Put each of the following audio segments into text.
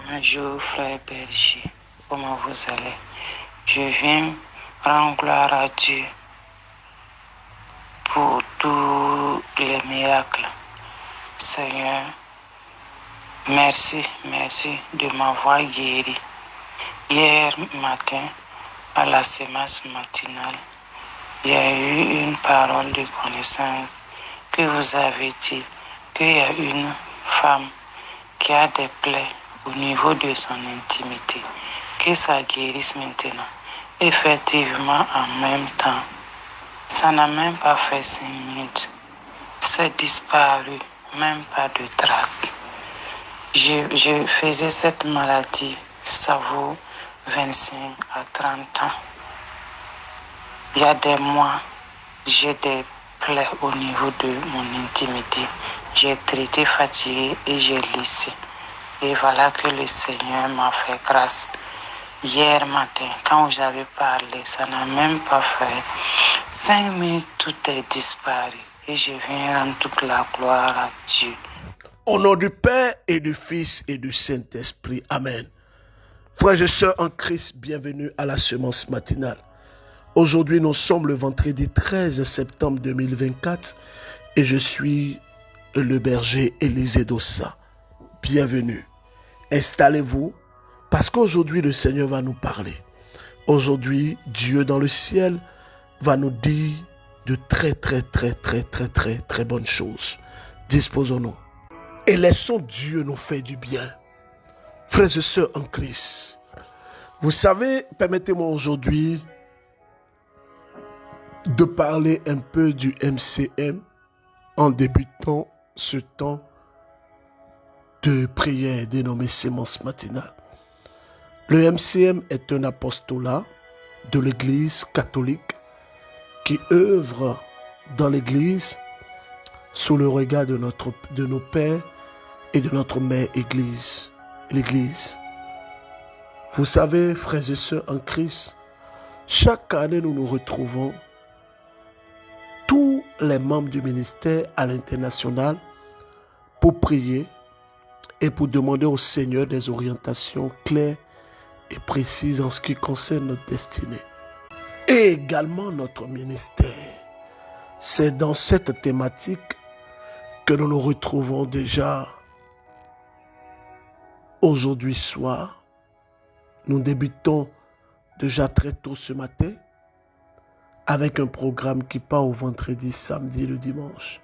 Bonjour frère Berger, comment vous allez? Je viens rendre gloire à Dieu pour tous les miracles. Seigneur, merci de m'avoir guéri. Hier matin, à la séance matinale, il y a eu une parole de connaissance que vous avez dit qu'il y a une femme qui a des plaies au niveau de son intimité, que ça guérisse maintenant. Effectivement, en même temps, ça n'a même pas fait 5 minutes. C'est disparu, même pas de traces. Je faisais cette maladie, ça vaut 25 à 30 ans. Il y a des mois, j'ai des plaies au niveau de mon intimité. J'ai traité fatigué et j'ai lissé. Et voilà que le Seigneur m'a fait grâce. Hier matin, quand vous avez parlé, ça n'a même pas fait 5 minutes, tout est disparu. Et je viens rendre toute la gloire à Dieu. Au nom du Père et du Fils et du Saint-Esprit. Amen. Frères et sœurs en Christ, bienvenue à la semence matinale. Aujourd'hui, nous sommes le vendredi 13 septembre 2024 et je suis le berger Élisée Dossa. Bienvenue. Installez-vous parce qu'aujourd'hui, le Seigneur va nous parler. Aujourd'hui, Dieu dans le ciel va nous dire de très bonnes choses. Disposons-nous et laissons Dieu nous faire du bien. Frères et sœurs en Christ, vous savez, permettez-moi aujourd'hui de parler un peu du MCM en débutant ce temps de prière dénommé sémence matinale. Le MCM est un apostolat de l'Église catholique qui œuvre dans l'Église sous le regard de nos pères et de notre mère Église, l'Église. Vous savez, frères et sœurs en Christ, chaque année nous nous retrouvons, tous les membres du ministère à l'international, pour prier et pour demander au Seigneur des orientations claires et précises en ce qui concerne notre destinée. Et également notre ministère. C'est dans cette thématique que nous nous retrouvons déjà aujourd'hui soir. Nous débutons déjà très tôt ce matin avec un programme qui part au vendredi, samedi et le dimanche.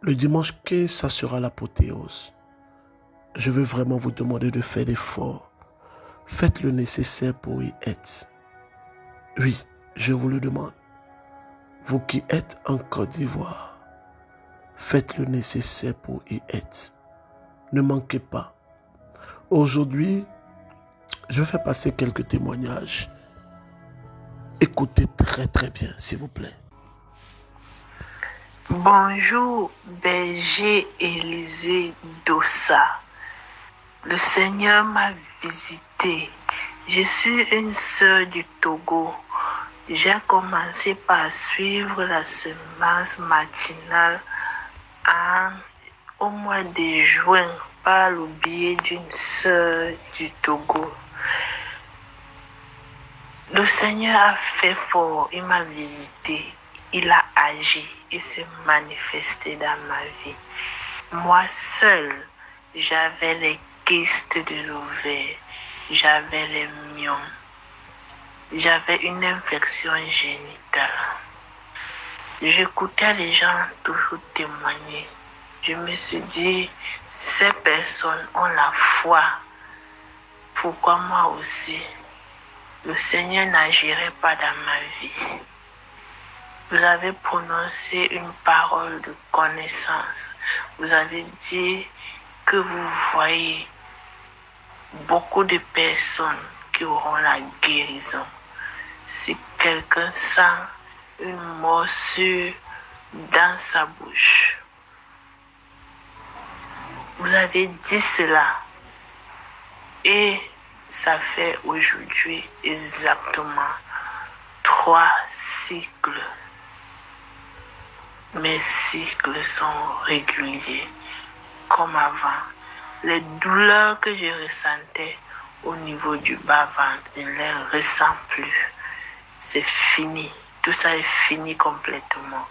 Le dimanche, ça sera l'apothéose. Je veux vraiment vous demander de faire l'effort. Faites le nécessaire pour y être. Oui, je vous le demande. Vous qui êtes en Côte d'Ivoire, faites le nécessaire pour y être. Ne manquez pas. Aujourd'hui, je vais passer quelques témoignages. Écoutez très bien, s'il vous plaît. Bonjour, berger Élisée Dossa. Le Seigneur m'a visité. Je suis une sœur du Togo. J'ai commencé par suivre la semence matinale au mois de juin par le biais d'une sœur du Togo. Le Seigneur a fait fort, il m'a visité, il a agi, il s'est manifesté dans ma vie. Moi seule, j'avais les kystes de l'ovaire, j'avais les myomes, j'avais une infection génitale. J'écoutais les gens toujours témoigner. Je me suis dit, ces personnes ont la foi. Pourquoi moi aussi? Le Seigneur n'agirait pas dans ma vie. Vous avez prononcé une parole de connaissance. Vous avez dit que vous voyez beaucoup de personnes qui auront la guérison. Si quelqu'un sent une morsure dans sa bouche, vous avez dit cela. Et ça fait aujourd'hui exactement 3 cycles. Mes cycles sont réguliers comme avant. Les douleurs que je ressentais au niveau du bas-ventre, je ne les ressens plus. C'est fini. Tout ça est fini complètement.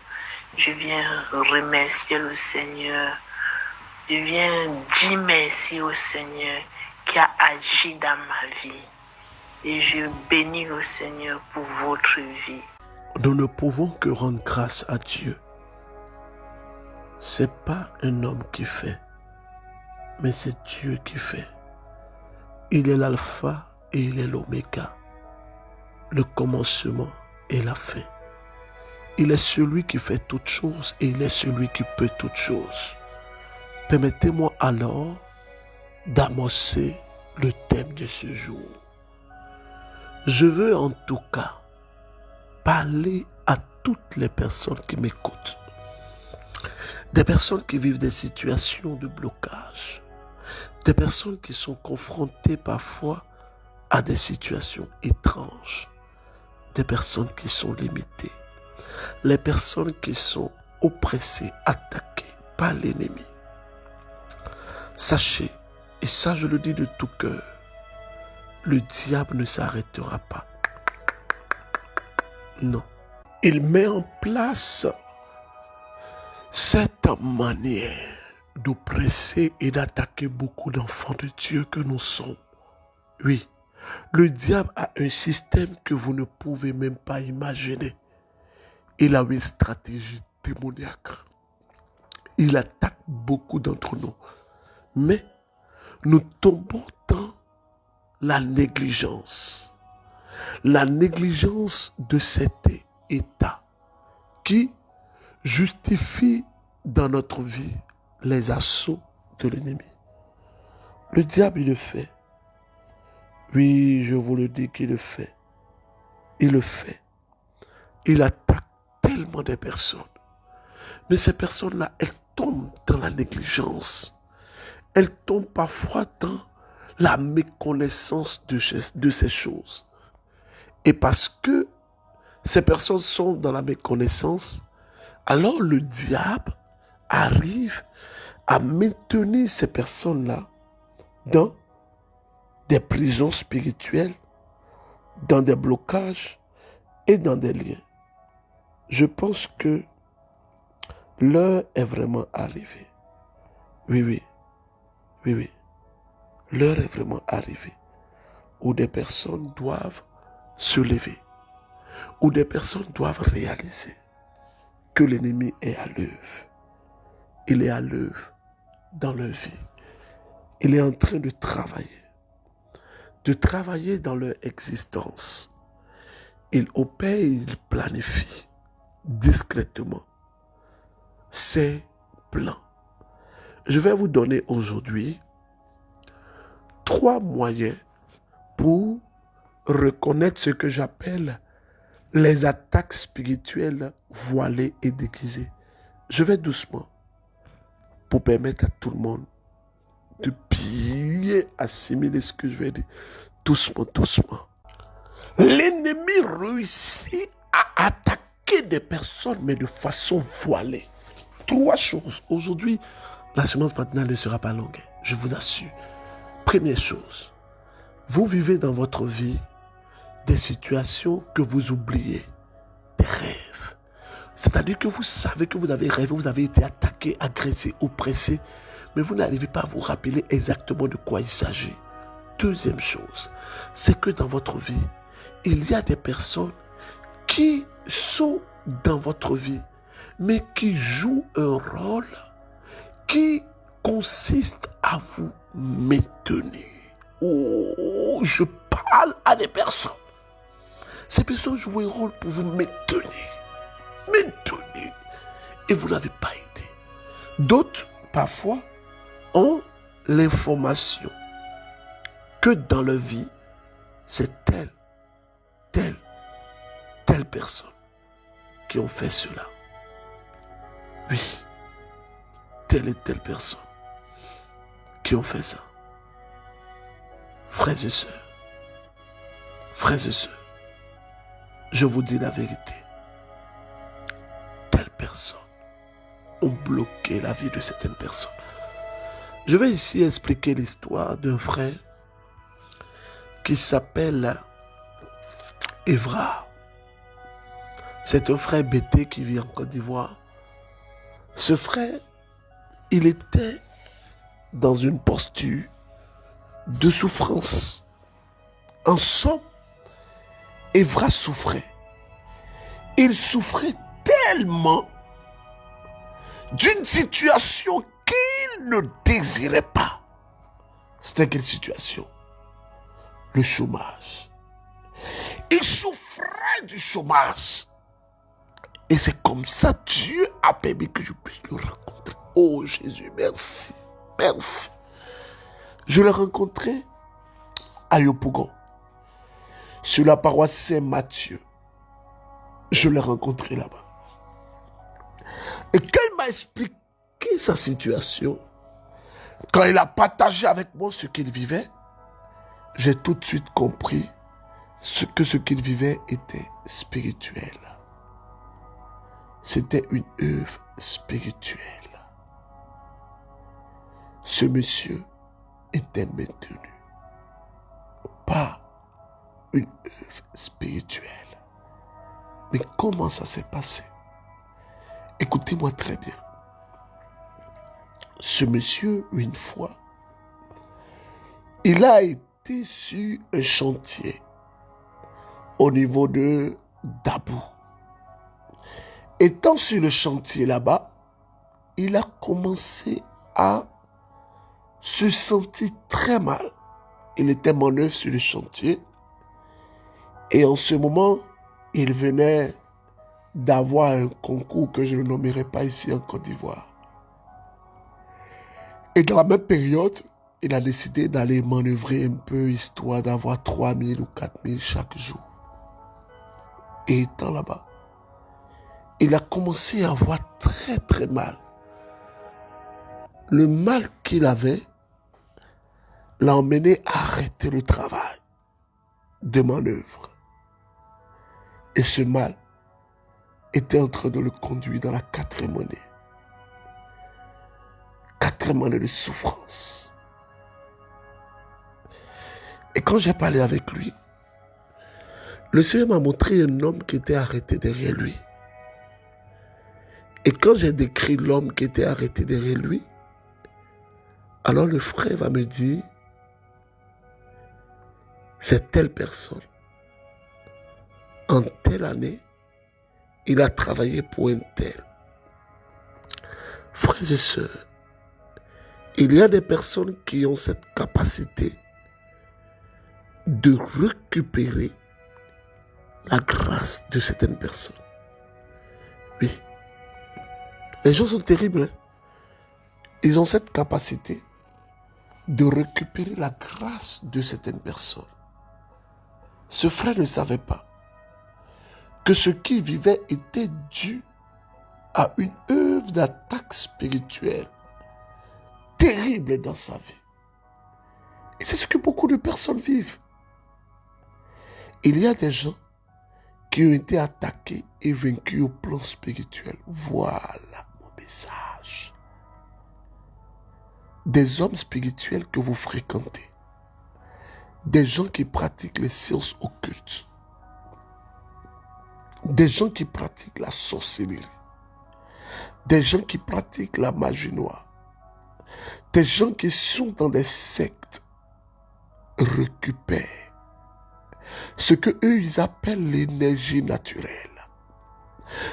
Je viens remercier le Seigneur. Je viens dire merci au Seigneur qui a agi dans ma vie. Et je bénis le Seigneur pour votre vie. Nous ne pouvons que rendre grâce à Dieu. C'est pas un homme qui fait, mais c'est Dieu qui fait. Il est l'alpha et il est l'oméga, le commencement et la fin. Il est celui qui fait toutes choses et il est celui qui peut toutes choses. Permettez-moi alors d'amorcer le thème de ce jour. Je veux en tout cas parler à toutes les personnes qui m'écoutent. Des personnes qui vivent des situations de blocage. Des personnes qui sont confrontées parfois à des situations étranges. Des personnes qui sont limitées. Les personnes qui sont oppressées, attaquées par l'ennemi. Sachez, et ça je le dis de tout cœur, le diable ne s'arrêtera pas. Non. Il met en place cette manière d'oppresser et d'attaquer beaucoup d'enfants de Dieu que nous sommes. Oui, le diable a un système que vous ne pouvez même pas imaginer. Il a une stratégie démoniaque. Il attaque beaucoup d'entre nous. Mais nous tombons dans la négligence. La négligence de cet état qui justifie dans notre vie les assauts de l'ennemi. Le diable, il le fait. Oui, je vous le dis qu'il le fait. Il le fait. Il attaque tellement de personnes. Mais ces personnes-là, elles tombent dans la négligence. Elles tombent parfois dans la méconnaissance de ces choses. Et parce que ces personnes sont dans la méconnaissance, alors le diable arrive à maintenir ces personnes-là dans des prisons spirituelles, dans des blocages et dans des liens. Je pense que l'heure est vraiment arrivée. Oui. L'heure est vraiment arrivée où des personnes doivent se lever, où des personnes doivent réaliser que l'ennemi est à l'œuvre. Il est à l'œuvre dans leur vie. Il est en train de travailler dans leur existence. Il opère, il planifie discrètement ses plans. Je vais vous donner aujourd'hui 3 moyens pour reconnaître ce que j'appelle les attaques spirituelles voilées et déguisées. Je vais doucement pour permettre à tout le monde de bien assimiler ce que je vais dire. Doucement. L'ennemi réussit à attaquer des personnes, mais de façon voilée. 3 choses. Aujourd'hui, la semence matinale ne sera pas longue, je vous assure. Première chose, vous vivez dans votre vie des situations que vous oubliez, des rêves. C'est-à-dire que vous savez que vous avez rêvé, vous avez été attaqué, agressé, oppressé, mais vous n'arrivez pas à vous rappeler exactement de quoi il s'agit. Deuxième chose, c'est que dans votre vie, il y a des personnes qui sont dans votre vie, mais qui jouent un rôle qui consiste à vous maintenir. Oh, je parle à des personnes. Ces personnes jouent un rôle pour vous maintenir. Et vous n'avez pas aidé. D'autres, parfois, ont l'information que dans leur vie, c'est telle personne qui ont fait cela. Oui, telle et telle personne qui ont fait ça. Frères et sœurs, je vous dis la vérité. Telle personne ont bloqué la vie de certaines personnes. Je vais ici expliquer l'histoire d'un frère qui s'appelle Evra. C'est un frère bêté qui vit en Côte d'Ivoire. Ce frère, il était dans une posture de souffrance. En somme, Evra souffrait. Il souffrait tellement d'une situation qu'il ne désirait pas. C'était quelle situation? Le chômage. Il souffrait du chômage. Et c'est comme ça que Dieu a permis que je puisse le rencontrer. Oh Jésus, merci. Merci. Je l'ai rencontré à Yopougon, sur la paroisse Saint-Mathieu. Je l'ai rencontré là-bas. Et quand il m'a expliqué sa situation, quand il a partagé avec moi ce qu'il vivait, j'ai tout de suite compris ce qu'il vivait était spirituel. C'était une œuvre spirituelle. Ce monsieur était maintenu par une œuvre spirituelle. Mais comment ça s'est passé? Écoutez-moi très bien. Ce monsieur, une fois, il a été sur un chantier au niveau de Dabou. Étant sur le chantier là-bas, il a commencé à se sentir très mal. Il était manœuvre sur le chantier et en ce moment, il venait d'avoir un concours que je ne nommerai pas ici en Côte d'Ivoire. Et dans la même période, il a décidé d'aller manœuvrer un peu histoire d'avoir 3 000 ou 4 000 chaque jour. Et étant là-bas, il a commencé à avoir très très mal. Le mal qu'il avait l'a emmené à arrêter le travail de manœuvre. Et ce mal était en train de le conduire dans la 4e année. 4e année de souffrance. Et quand j'ai parlé avec lui, le Seigneur m'a montré un homme qui était arrêté derrière lui. Et quand j'ai décrit l'homme qui était arrêté derrière lui, alors le frère va me dire, c'est telle personne. En telle année, il a travaillé pour un tel. Frères et sœurs, il y a des personnes qui ont cette capacité de récupérer la grâce de certaines personnes. Oui. Les gens sont terribles. Hein? Ils ont cette capacité de récupérer la grâce de certaines personnes. Ce frère ne savait pas que ce qu'il vivait était dû à une œuvre d'attaque spirituelle terrible dans sa vie. Et c'est ce que beaucoup de personnes vivent. Il y a des gens qui ont été attaqués et vaincus au plan spirituel. Voilà mon message. Des hommes spirituels que vous fréquentez. Des gens qui pratiquent les sciences occultes. Des gens qui pratiquent la sorcellerie. Des gens qui pratiquent la magie noire. Des gens qui sont dans des sectes récupèrent ce que eux ils appellent l'énergie naturelle.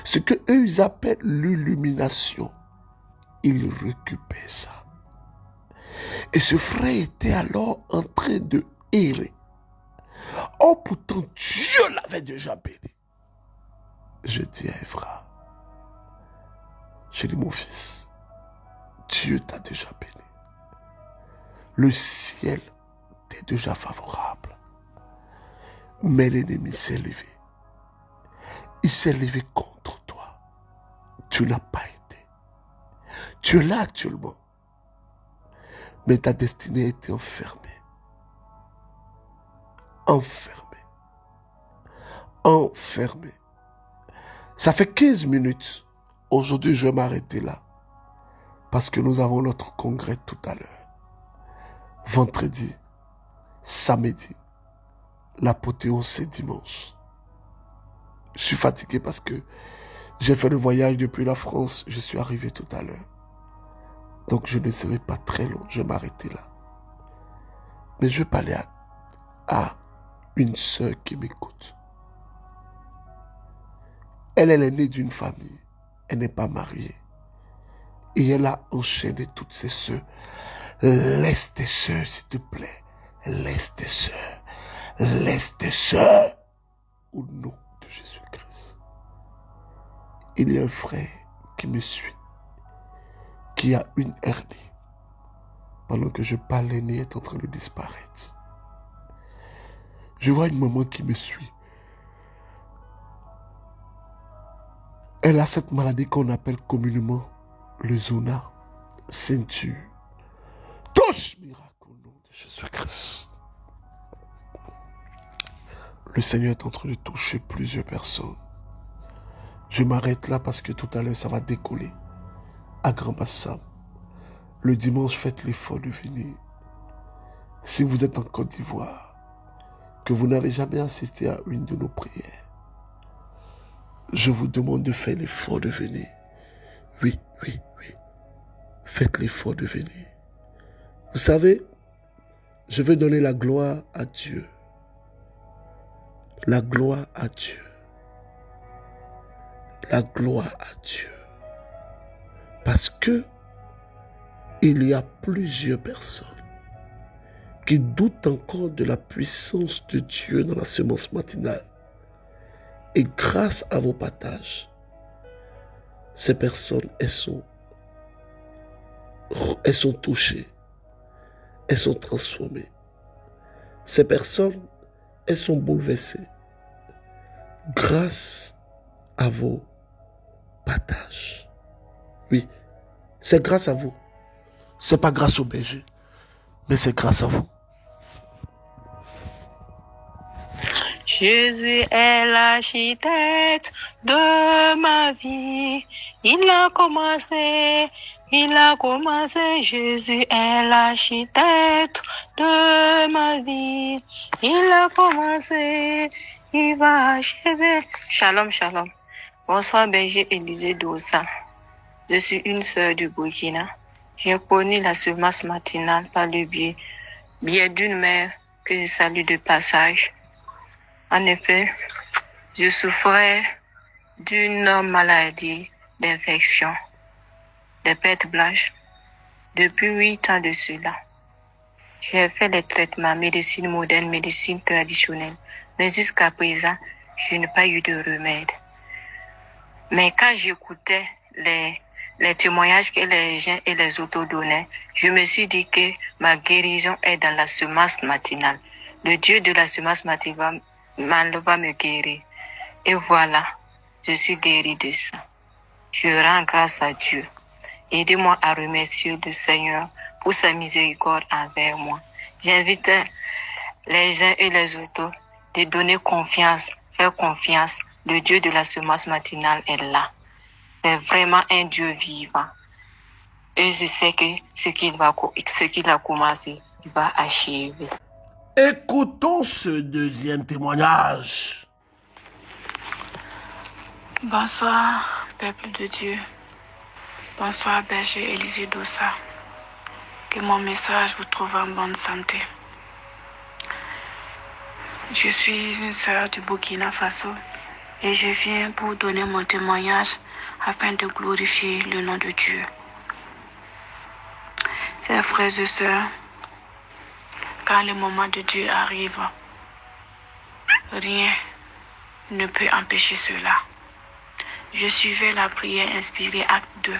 Ce que eux ils appellent l'illumination. Ils récupèrent ça. Et ce frère était alors en train de errer. Oh, pourtant Dieu l'avait déjà béni. Je dis à Evra, j'ai dit mon fils, Dieu t'a déjà béni. Le ciel t'est déjà favorable. Mais l'ennemi s'est levé. Il s'est levé contre toi. Tu n'as pas été. Tu es là actuellement. Mais ta destinée a été enfermée. Enfermée. Enfermée. Ça fait 15 minutes. Aujourd'hui, je vais m'arrêter là. parce que nous avons notre congrès tout à l'heure. Vendredi, samedi, l'apothéose c'est dimanche. Je suis fatigué parce que j'ai fait le voyage depuis la France. Je suis arrivé tout à l'heure. Donc je ne serai pas très long. Je vais m'arrêter là. Mais je vais parler à une sœur qui m'écoute. Elle est née d'une famille. Elle n'est pas mariée. Et elle a enchaîné toutes ses sœurs. Laisse tes sœurs, s'il te plaît. Laisse tes sœurs. Laisse tes sœurs. Au nom de Jésus-Christ. Il y a un frère qui me suit, qui a une hernie. Pendant que je parle, l'aîné est en train de disparaître. Je vois une maman qui me suit. Elle a cette maladie qu'on appelle communément le zona, ceinture. Touche, miracle au nom de Jésus-Christ. Le Seigneur est en train de toucher plusieurs personnes. Je m'arrête là parce que tout à l'heure, ça va décoller à Grand Bassam. Le dimanche, faites l'effort de venir. Si vous êtes en Côte d'Ivoire, que vous n'avez jamais assisté à une de nos prières, je vous demande de faire l'effort de venir. Oui. Faites l'effort de venir. Vous savez, je veux donner la gloire à Dieu. La gloire à Dieu. La gloire à Dieu. Parce que il y a plusieurs personnes qui doutent encore de la puissance de Dieu dans la semence matinale. Et grâce à vos partages, ces personnes, elles sont touchées, elles sont transformées. Ces personnes, elles sont bouleversées grâce à vos partages. Oui, c'est grâce à vous. C'est pas grâce au berger, mais c'est grâce à vous. Jésus est l'architecte de ma vie. Il a commencé. Jésus est l'architecte de ma vie. Il a commencé, il va achever. Shalom, shalom. Bonsoir, berger Élisée Dossa. Je suis une sœur du Burkina. J'ai connu la semence matinale par le biais d'une mère que je salue de passage. En effet, je souffrais d'une maladie d'infection, des pertes blanches, depuis 8 ans de cela. J'ai fait des traitements, médecine moderne, médecine traditionnelle, mais jusqu'à présent, je n'ai pas eu de remède. Mais quand j'écoutais les témoignages que les gens et les autres donnaient, je me suis dit que ma guérison est dans la semence matinale. Le Dieu de la semence matinale va me guérir. Et voilà, je suis guéri de ça. Je rends grâce à Dieu. Aidez-moi à remercier le Seigneur pour sa miséricorde envers moi. J'invite les uns et les autres de donner confiance, faire confiance. Le Dieu de la semence matinale est là. C'est vraiment un Dieu vivant. Et je sais que ce qu'il a commencé, il va achever. Écoutons ce deuxième témoignage. Bonsoir, peuple de Dieu. Bonsoir, berger Élisée Dossa. Que mon message vous trouve en bonne santé. Je suis une sœur du Burkina Faso et je viens pour donner mon témoignage afin de glorifier le nom de Dieu. Chers frères et sœurs, quand le moment de Dieu arrive, rien ne peut empêcher cela. Je suivais la prière inspirée acte 2.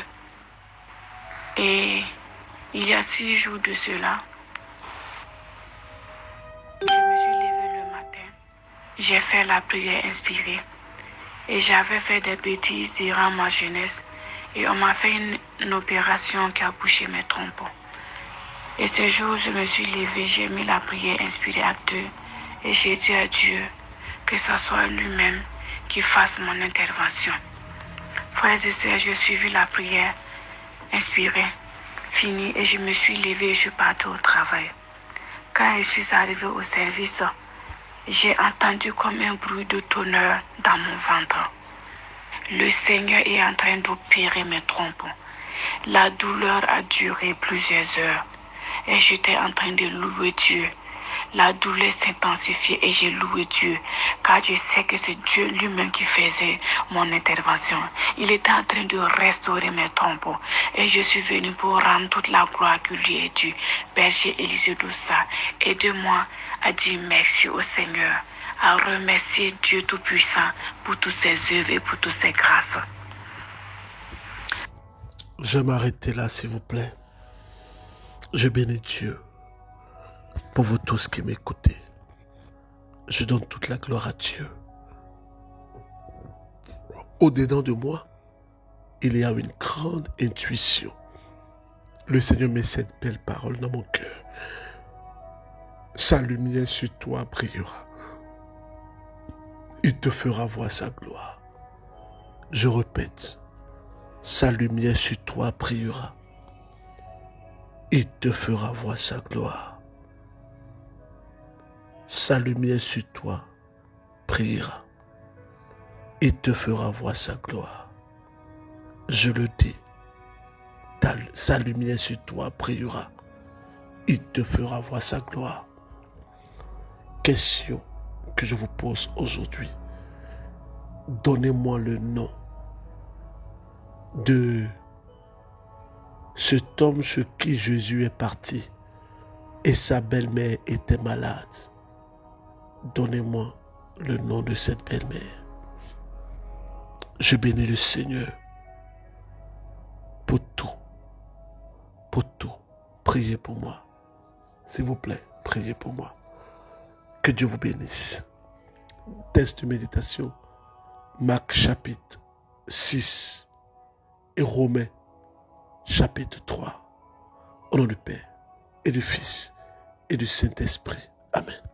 Et il y a 6 jours de cela, je me suis levée le matin. J'ai fait la prière inspirée. Et j'avais fait des bêtises durant ma jeunesse. Et on m'a fait une opération qui a bouché mes trompes. Et ce jour, je me suis levée, j'ai mis la prière inspirée acte 2. Et j'ai dit à Dieu que ce soit lui-même qui fasse mon intervention. Frères et sœurs, j'ai suivi la prière inspirée. fini et je me suis levée et je suis partie au travail. Quand je suis arrivée au service, j'ai entendu comme un bruit de tonnerre dans mon ventre. Le Seigneur est en train d'opérer mes trompes. La douleur a duré plusieurs heures et j'étais en train de louer Dieu. La douleur s'intensifiait et j'ai loué Dieu, car je sais que c'est Dieu lui-même qui faisait mon intervention. Il était en train de restaurer mes trompes et je suis venue pour rendre toute la gloire que lui est due. Berger Élisée Doussa, aide-moi à dire merci au Seigneur, à remercier Dieu Tout-Puissant pour toutes ses œuvres et pour toutes ses grâces. Je vais m'arrêter là, s'il vous plaît. Je bénis Dieu pour vous tous qui m'écoutez. Je donne toute la gloire à Dieu. Au-dedans de moi, il y a une grande intuition. Le Seigneur met cette belle parole dans mon cœur. Sa lumière sur toi brillera. Il te fera voir sa gloire. Je répète, sa lumière sur toi brillera. Il te fera voir sa gloire. Sa lumière sur toi brillera. Il te fera voir sa gloire. Je le dis, sa lumière sur toi brillera. Il te fera voir sa gloire. Question que je vous pose aujourd'hui. Donnez-moi le nom de cet homme chez qui Jésus est parti et sa belle-mère était malade. Donnez-moi le nom de cette belle-mère. Je bénis le Seigneur pour tout. Pour tout. Priez pour moi. S'il vous plaît, priez pour moi. Que Dieu vous bénisse. Texte de méditation. Marc chapitre 6 et Romains chapitre 3. Au nom du Père et du Fils et du Saint-Esprit. Amen.